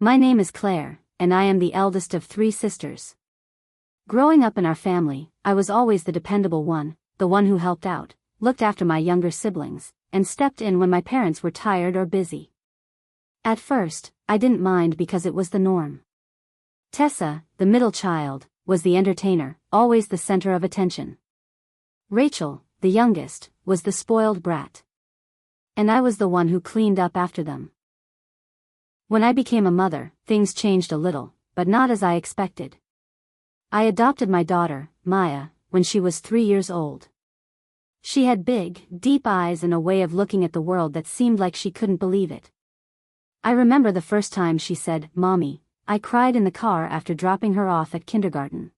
My name is Claire, and I am the eldest of 3 sisters. Growing up in our family, I was always the dependable one, the one who helped out, looked after my younger siblings, and stepped in when my parents were tired or busy. At first, I didn't mind because it was the norm. Tessa, the middle child, was the entertainer, always the center of attention. Rachel, the youngest, was the spoiled brat. And I was the one who cleaned up after them. When I became a mother, things changed a little, but not as I expected. I adopted my daughter, Maya, when she was 3 years old. She had big, deep eyes and a way of looking at the world that seemed like she couldn't believe it. I remember the first time she said, "Mommy." I cried in the car after dropping her off at kindergarten.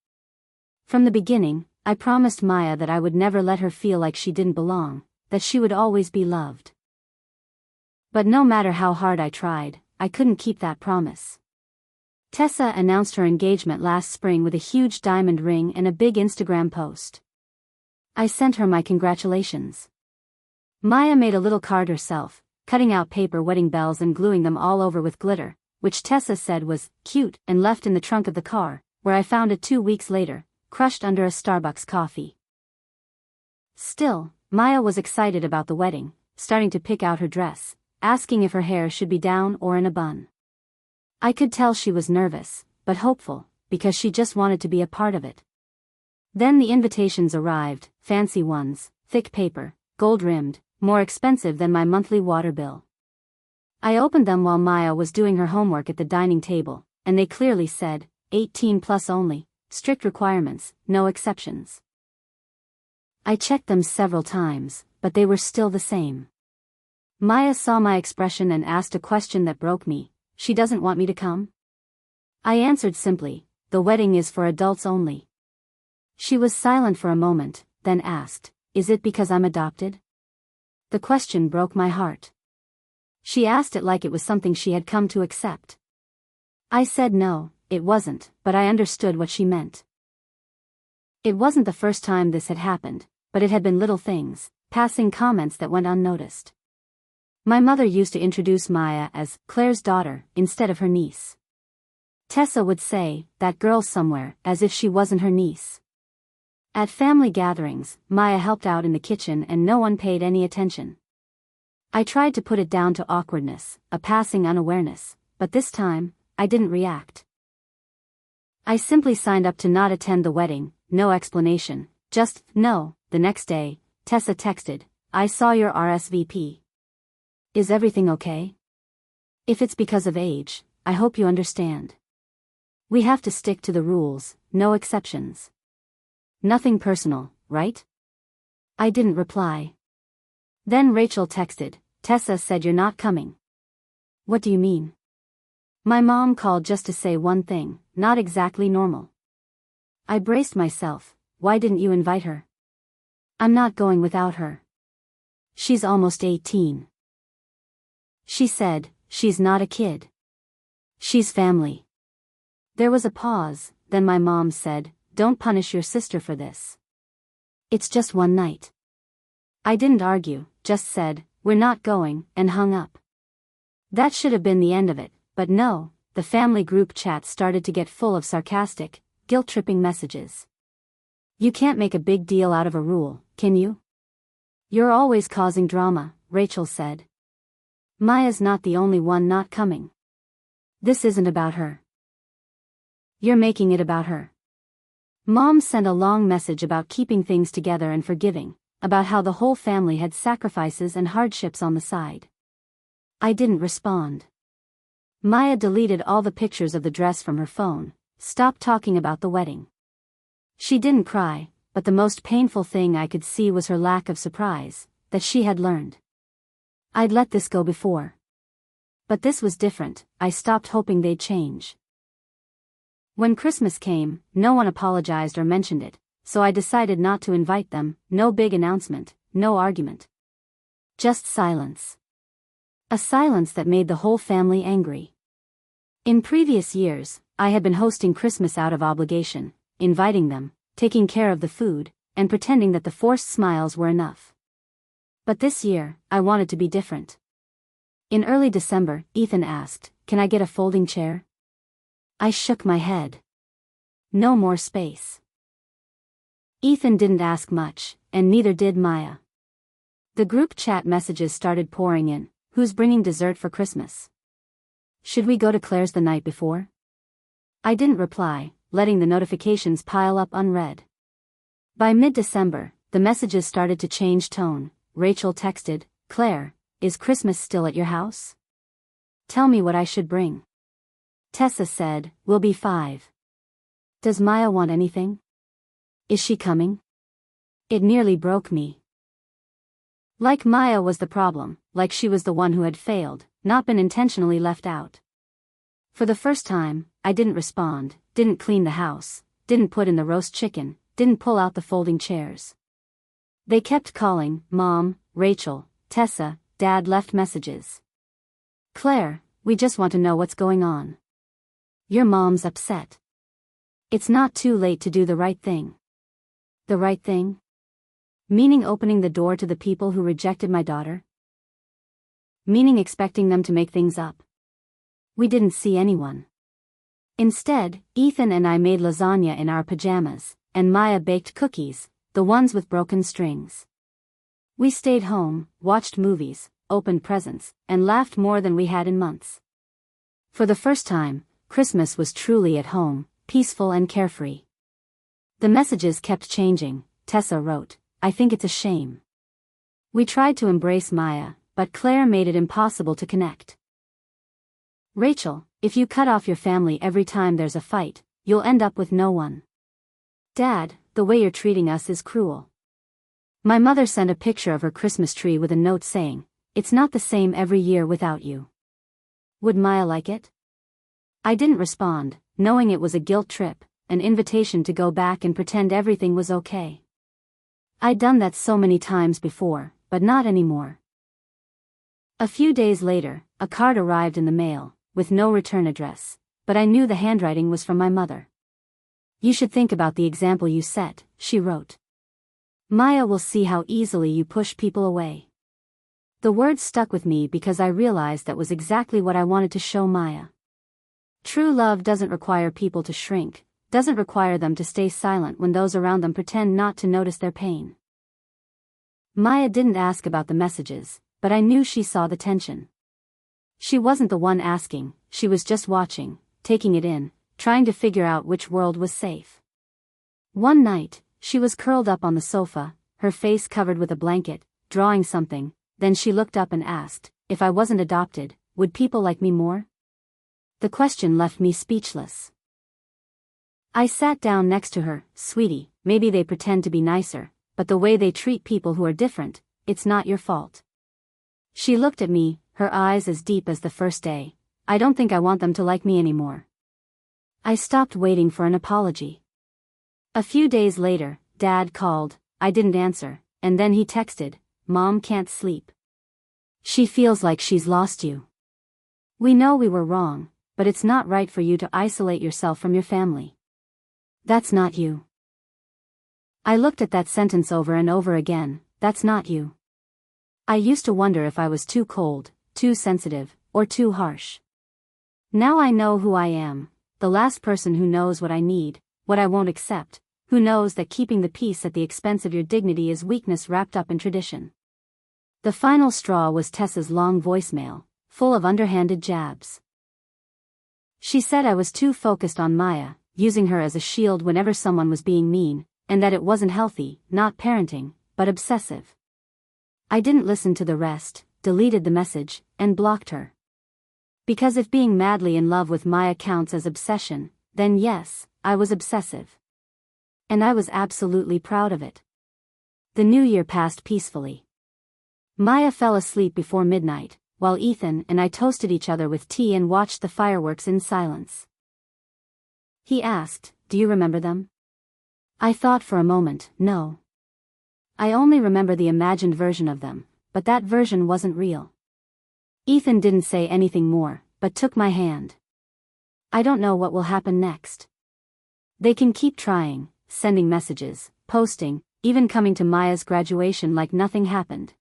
From the beginning, I promised Maya that I would never let her feel like she didn't belong, that she would always be loved. But no matter how hard I tried, I couldn't keep that promise. Tessa announced her engagement last spring with a huge diamond ring and a big Instagram post. I sent her my congratulations. Maya made a little card herself, cutting out paper wedding bells and gluing them all over with glitter, which Tessa said was cute, and left in the trunk of the car, where I found it 2 weeks later, crushed under a Starbucks coffee. Still, Maya was excited about the wedding, starting to pick out her dress, asking if her hair should be down or in a bun. I could tell she was nervous, but hopeful, because she just wanted to be a part of it. Then the invitations arrived, fancy ones, thick paper, gold-rimmed, more expensive than my monthly water bill. I opened them while Maya was doing her homework at the dining table, and they clearly said, 18 plus only, strict requirements, no exceptions. I checked them several times, but they were still the same. Maya saw my expression and asked a question that broke me. She doesn't want me to come? I answered simply, the wedding is for adults only. She was silent for a moment, then asked, is it because I'm adopted? The question broke my heart. She asked it like it was something she had come to accept. I said no, it wasn't, but I understood what she meant. It wasn't the first time this had happened, but it had been little things, passing comments that went unnoticed. My mother used to introduce Maya as Claire's daughter instead of her niece. Tessa would say, that girl somewhere, as if she wasn't her niece. At family gatherings, Maya helped out in the kitchen and no one paid any attention. I tried to put it down to awkwardness, a passing unawareness, but this time, I didn't react. I simply signed up to not attend the wedding, no explanation, just, no. The next day, Tessa texted, I saw your RSVP. Is everything okay? If it's because of age, I hope you understand. We have to stick to the rules, no exceptions. Nothing personal, right? I didn't reply. Then Rachel texted, Tessa said you're not coming. What do you mean? My mom called just to say one thing, not exactly normal. I braced myself, why didn't you invite her? I'm not going without her. She's almost 18. She said, she's not a kid. She's family. There was a pause, then my mom said, don't punish your sister for this. It's just one night. I didn't argue, just said, we're not going, and hung up. That should have been the end of it, but no, the family group chat started to get full of sarcastic, guilt-tripping messages. You can't make a big deal out of a rule, can you? You're always causing drama, Rachel said. Maya's not the only one not coming. This isn't about her. You're making it about her. Mom sent a long message about keeping things together and forgiving, about how the whole family had sacrifices and hardships on the side. I didn't respond. Maya deleted all the pictures of the dress from her phone, stopped talking about the wedding. She didn't cry, but the most painful thing I could see was her lack of surprise, that she had learned. I'd let this go before. But this was different, I stopped hoping they'd change. When Christmas came, no one apologized or mentioned it, so I decided not to invite them, no big announcement, no argument. Just silence. A silence that made the whole family angry. In previous years, I had been hosting Christmas out of obligation, inviting them, taking care of the food, and pretending that the forced smiles were enough. But this year, I wanted to be different. In early December, Ethan asked, can I get a folding chair? I shook my head. No more space. Ethan didn't ask much, and neither did Maya. The group chat messages started pouring in. Who's bringing dessert for Christmas? Should we go to Claire's the night before? I didn't reply, letting the notifications pile up unread. By mid-December, the messages started to change tone. Rachel texted, Claire, is Christmas still at your house? Tell me what I should bring. Tessa said, we'll be 5. Does Maya want anything? Is she coming? It nearly broke me. Like Maya was the problem, like she was the one who had failed, not been intentionally left out. For the first time, I didn't respond, didn't clean the house, didn't put in the roast chicken, didn't pull out the folding chairs. They kept calling, Mom, Rachel, Tessa, Dad left messages. Claire, we just want to know what's going on. Your mom's upset. It's not too late to do the right thing. The right thing? Meaning opening the door to the people who rejected my daughter? Meaning expecting them to make things up? We didn't see anyone. Instead, Ethan and I made lasagna in our pajamas, and Maya baked cookies, the ones with broken strings. We stayed home, watched movies, opened presents, and laughed more than we had in months. For the first time, Christmas was truly at home, peaceful and carefree. The messages kept changing. Tessa wrote, I think it's a shame. We tried to embrace Maya, but Claire made it impossible to connect. Rachel, if you cut off your family every time there's a fight, you'll end up with no one. Dad, the way you're treating us is cruel. My mother sent a picture of her Christmas tree with a note saying, it's not the same every year without you. Would Maya like it? I didn't respond, knowing it was a guilt trip, an invitation to go back and pretend everything was okay. I'd done that so many times before, but not anymore. A few days later, a card arrived in the mail, with no return address, but I knew the handwriting was from my mother. You should think about the example you set, she wrote. Maya will see how easily you push people away. The words stuck with me because I realized that was exactly what I wanted to show Maya. True love doesn't require people to shrink, doesn't require them to stay silent when those around them pretend not to notice their pain. Maya didn't ask about the messages, but I knew she saw the tension. She wasn't the one asking, she was just watching, taking it in, trying to figure out which world was safe. One night, she was curled up on the sofa, her face covered with a blanket, drawing something, then she looked up and asked, if I wasn't adopted, would people like me more? The question left me speechless. I sat down next to her, sweetie, maybe they pretend to be nicer, but the way they treat people who are different, it's not your fault. She looked at me, her eyes as deep as the first day. I don't think I want them to like me anymore. I stopped waiting for an apology. A few days later, Dad called, I didn't answer, and then he texted, Mom can't sleep. She feels like she's lost you. We know we were wrong, but it's not right for you to isolate yourself from your family. That's not you. I looked at that sentence over and over again, that's not you. I used to wonder if I was too cold, too sensitive, or too harsh. Now I know who I am, the last person who knows what I need, what I won't accept, who knows that keeping the peace at the expense of your dignity is weakness wrapped up in tradition. The final straw was Tessa's long voicemail, full of underhanded jabs. She said I was too focused on Maya, using her as a shield whenever someone was being mean, and that it wasn't healthy, not parenting, but obsessive. I didn't listen to the rest, deleted the message, and blocked her. Because if being madly in love with Maya counts as obsession, then yes, I was obsessive. And I was absolutely proud of it. The new year passed peacefully. Maya fell asleep before midnight, while Ethan and I toasted each other with tea and watched the fireworks in silence. He asked, do you remember them? I thought for a moment, no. I only remember the imagined version of them, but that version wasn't real. Ethan didn't say anything more, but took my hand. I don't know what will happen next. They can keep trying, sending messages, posting, even coming to Maya's graduation like nothing happened.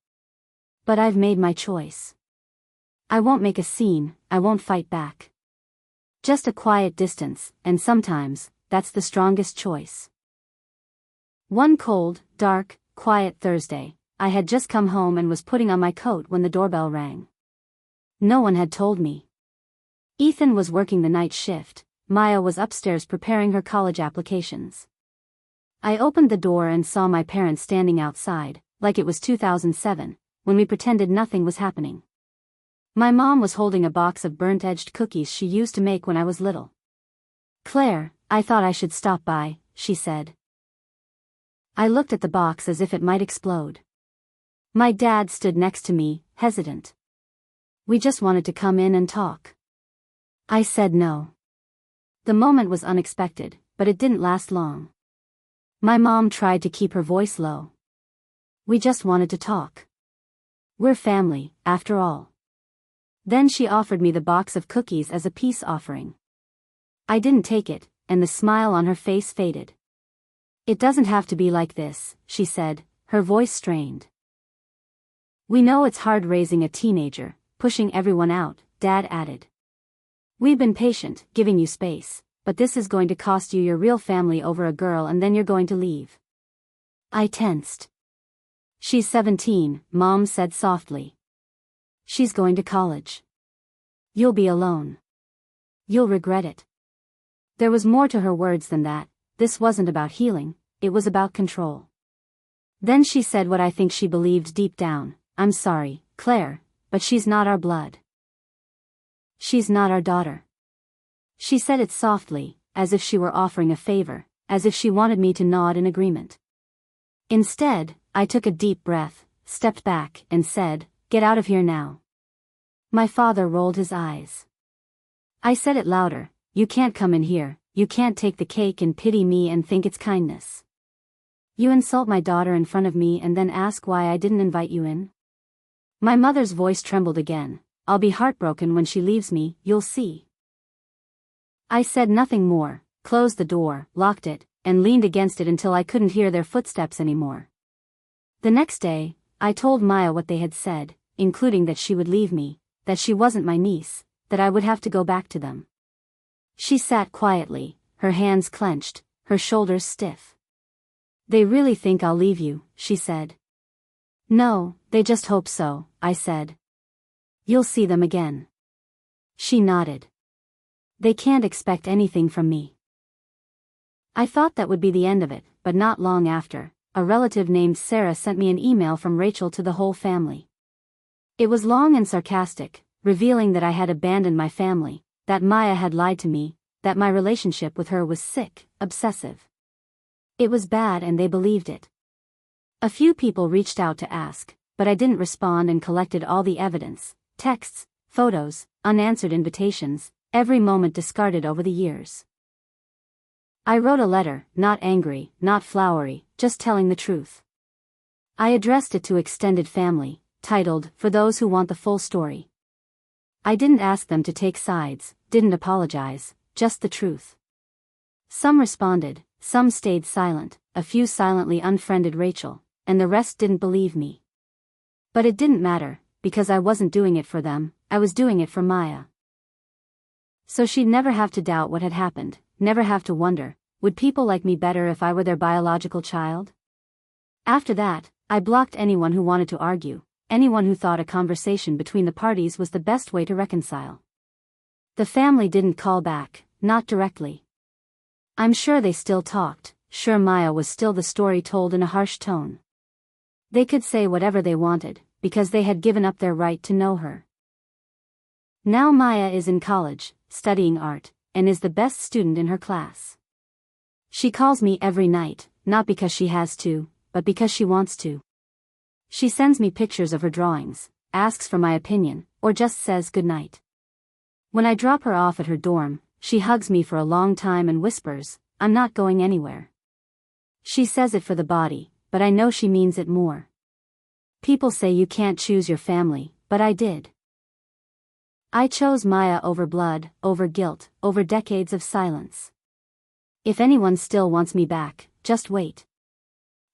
But I've made my choice. I won't make a scene, I won't fight back. Just a quiet distance, and sometimes, that's the strongest choice. One cold, dark, quiet Thursday, I had just come home and was putting on my coat when the doorbell rang. No one had told me. Ethan was working the night shift, Maya was upstairs preparing her college applications. I opened the door and saw my parents standing outside, like it was 2007, when we pretended nothing was happening. My mom was holding a box of burnt-edged cookies she used to make when I was little. "Claire, I thought I should stop by," she said. I looked at the box as if it might explode. My dad stood next to me, hesitant. "We just wanted to come in and talk." I said no. The moment was unexpected, but it didn't last long. My mom tried to keep her voice low. "We just wanted to talk. We're family, after all." Then she offered me the box of cookies as a peace offering. I didn't take it, and the smile on her face faded. "It doesn't have to be like this," she said, her voice strained. "We know it's hard raising a teenager, pushing everyone out," Dad added. "We've been patient, giving you space, but this is going to cost you your real family over a girl and then you're going to leave." I tensed. "She's 17, Mom said softly. She's going to college. You'll be alone. You'll regret it." There was more to her words than that. This wasn't about healing, it was about control. Then she said what I think she believed deep down: "I'm sorry, Claire, but she's not our blood. She's not our daughter." She said it softly, as if she were offering a favor, as if she wanted me to nod in agreement. Instead, I took a deep breath, stepped back, and said, "Get out of here now." My father rolled his eyes. I said it louder, "You can't come in here, you can't take the cake and pity me and think it's kindness. You insult my daughter in front of me and then ask why I didn't invite you in?" My mother's voice trembled again. "I'll be heartbroken when she leaves me, you'll see." I said nothing more, closed the door, locked it, and leaned against it until I couldn't hear their footsteps anymore. The next day, I told Maya what they had said, including that she would leave me, that she wasn't my niece, that I would have to go back to them. She sat quietly, her hands clenched, her shoulders stiff. "They really think I'll leave you," she said. "No, they just hope so," I said. "You'll see them again." She nodded. "They can't expect anything from me." I thought that would be the end of it, but not long after, a relative named Sarah sent me an email from Rachel to the whole family. It was long and sarcastic, revealing that I had abandoned my family, that Maya had lied to me, that my relationship with her was sick, obsessive. It was bad and they believed it. A few people reached out to ask, but I didn't respond and collected all the evidence, texts, photos, unanswered invitations, every moment discarded over the years. I wrote a letter, not angry, not flowery, just telling the truth. I addressed it to extended family, titled, "For Those Who Want the Full Story." I didn't ask them to take sides, didn't apologize, just the truth. Some responded, some stayed silent, a few silently unfriended Rachel, and the rest didn't believe me. But it didn't matter, because I wasn't doing it for them, I was doing it for Maya. So she'd never have to doubt what had happened, never have to wonder, would people like me better if I were their biological child? After that, I blocked anyone who wanted to argue, anyone who thought a conversation between the parties was the best way to reconcile. The family didn't call back, not directly. I'm sure they still talked, sure Maya was still the story told in a harsh tone. They could say whatever they wanted, because they had given up their right to know her. Now Maya is in college, studying art, and is the best student in her class. She calls me every night, not because she has to, but because she wants to. She sends me pictures of her drawings, asks for my opinion, or just says goodnight. When I drop her off at her dorm, she hugs me for a long time and whispers, "I'm not going anywhere." She says it for the body, but I know she means it more. People say you can't choose your family, but I did. I chose Maya over blood, over guilt, over decades of silence. If anyone still wants me back, just wait.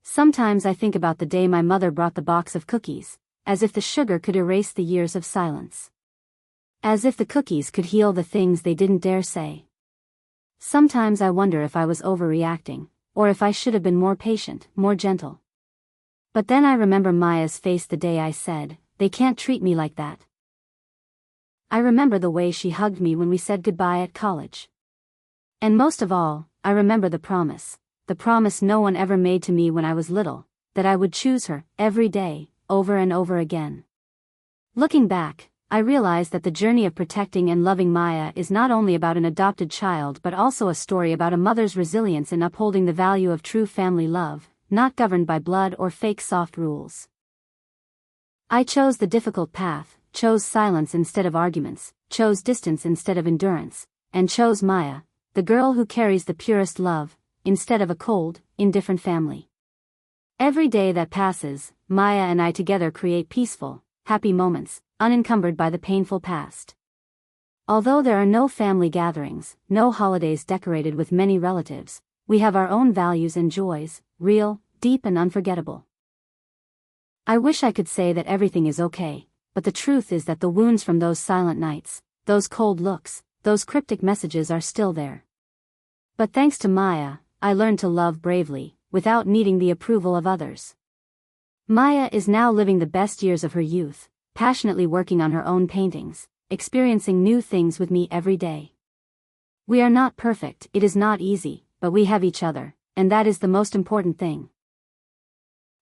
Sometimes I think about the day my mother brought the box of cookies, as if the sugar could erase the years of silence. As if the cookies could heal the things they didn't dare say. Sometimes I wonder if I was overreacting, or if I should have been more patient, more gentle. But then I remember Maya's face the day I said, "They can't treat me like that." I remember the way she hugged me when we said goodbye at college. And most of all, I remember the promise no one ever made to me when I was little, that I would choose her, every day, over and over again. Looking back, I realize that the journey of protecting and loving Maya is not only about an adopted child but also a story about a mother's resilience in upholding the value of true family love, not governed by blood or fake soft rules. I chose the difficult path, chose silence instead of arguments, chose distance instead of endurance, and chose Maya, the girl who carries the purest love, instead of a cold, indifferent family. Every day that passes, Maya and I together create peaceful, happy moments, unencumbered by the painful past. Although there are no family gatherings, no holidays decorated with many relatives, we have our own values and joys, real, deep and unforgettable. I wish I could say that everything is okay, but the truth is that the wounds from those silent nights, those cold looks, those cryptic messages are still there. But thanks to Maya, I learned to love bravely, without needing the approval of others. Maya is now living the best years of her youth, passionately working on her own paintings, experiencing new things with me every day. We are not perfect, it is not easy, but we have each other, and that is the most important thing.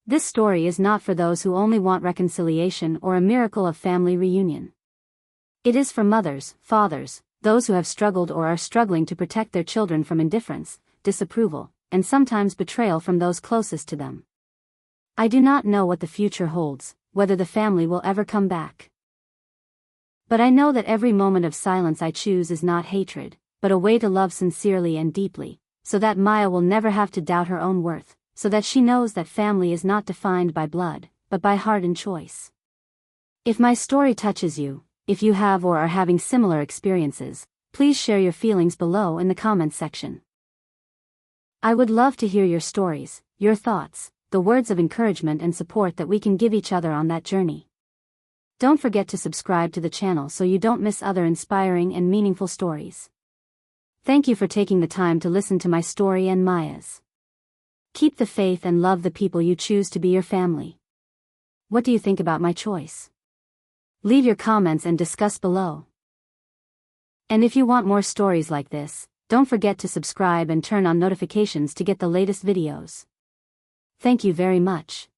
This story is not for those who only want reconciliation or a miracle of family reunion. It is for mothers, fathers, those who have struggled or are struggling to protect their children from indifference, disapproval, and sometimes betrayal from those closest to them. I do not know what the future holds, whether the family will ever come back. But I know that every moment of silence I choose is not hatred, but a way to love sincerely and deeply, so that Maya will never have to doubt her own worth, so that she knows that family is not defined by blood, but by heart and choice. If my story touches you, if you have or are having similar experiences, please share your feelings below in the comments section. I would love to hear your stories, your thoughts, the words of encouragement and support that we can give each other on that journey. Don't forget to subscribe to the channel so you don't miss other inspiring and meaningful stories. Thank you for taking the time to listen to my story and Maya's. Keep the faith and love the people you choose to be your family. What do you think about my choice? Leave your comments and discuss below. And if you want more stories like this, don't forget to subscribe and turn on notifications to get the latest videos. Thank you very much.